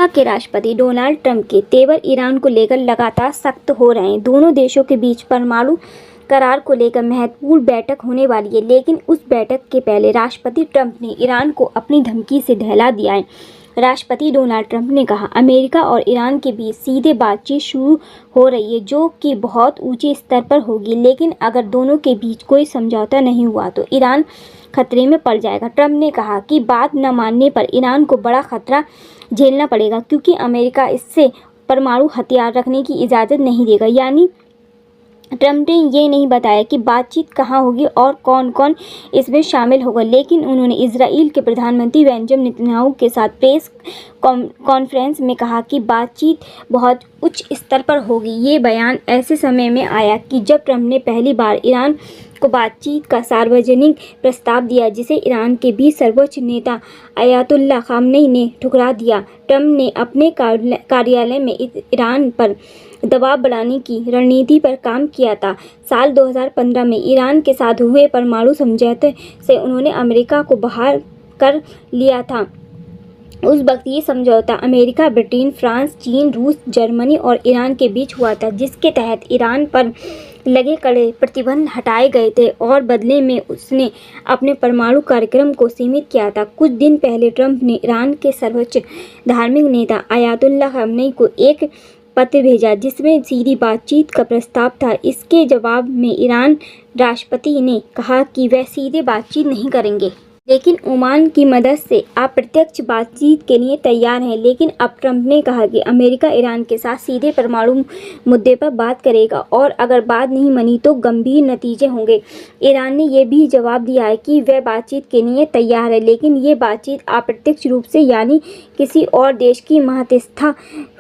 America के राष्ट्रपति Donald Trump के तेवर ईरान को लेकर लगातार सख्त हो रहे हैं। दोनों देशों के बीच परमाणु करार को लेकर महत्वपूर्ण बैठक होने वाली है, लेकिन उस बैठक के पहले राष्ट्रपति ट्रंप ने ईरान को अपनी धमकी से दहला दिया है। राष्ट्रपति डोनाल्ड ट्रंप ने कहा, अमेरिका और ईरान के बीच सीधे बातचीत शुरू हो रही है, जो कि बहुत ऊंचे स्तर पर होगी, लेकिन अगर दोनों के बीच कोई समझौता नहीं हुआ तो ईरान खतरे में पड़ जाएगा। ट्रंप ने कहा कि बात न मानने पर ईरान को बड़ा खतरा झेलना पड़ेगा, क्योंकि अमेरिका इससे परमाणु हथियार रखने की इजाज़त नहीं देगा। यानी ट्रंप ने ये नहीं बताया कि बातचीत कहाँ होगी और कौन कौन इसमें शामिल होगा, लेकिन उन्होंने इजराइल के प्रधानमंत्री बेंजामिन नेतन्याहू के साथ प्रेस कॉन्फ्रेंस में कहा कि बातचीत बहुत उच्च स्तर पर होगी। ये बयान ऐसे समय में आया कि जब ट्रंप ने पहली बार ईरान को बातचीत का सार्वजनिक प्रस्ताव दिया, जिसे ईरान के भी सर्वोच्च नेता अयातुल्ला खामेनी ने ठुकरा दिया। ट्रंप ने अपने कार्यालय में ईरान पर दबाव बढ़ाने की रणनीति पर काम किया था। साल 2015 में ईरान के साथ हुए परमाणु समझौते से उन्होंने अमेरिका को बाहर कर लिया था। उस वक्त ये समझौता अमेरिका, ब्रिटेन, फ्रांस, चीन, रूस, जर्मनी और ईरान के बीच हुआ था, जिसके तहत ईरान पर लगे कड़े प्रतिबंध हटाए गए थे और बदले में उसने अपने परमाणु कार्यक्रम को सीमित किया था। कुछ दिन पहले ट्रंप ने ईरान के सर्वोच्च धार्मिक नेता अयातुल्ला खामेनी को एक पत्र भेजा, जिसमें सीधी बातचीत का प्रस्ताव था। इसके जवाब में ईरान राष्ट्रपति ने कहा कि वह सीधे बातचीत नहीं करेंगे, लेकिन ओमान की मदद से अप्रत्यक्ष बातचीत के लिए तैयार हैं। लेकिन अब ट्रंप ने कहा कि अमेरिका ईरान के साथ सीधे परमाणु मुद्दे पर बात करेगा और अगर बात नहीं बनी तो गंभीर नतीजे होंगे। ईरान ने यह भी जवाब दिया है कि वह बातचीत के लिए तैयार है, लेकिन ये बातचीत अप्रत्यक्ष रूप से यानी किसी और देश की मध्यस्थता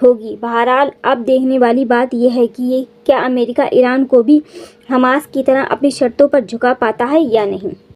होगी। बहरहाल अब देखने वाली बात यह है कि क्या अमेरिका ईरान को भी हमास की तरह अपनी शर्तों पर झुका पाता है या नहीं।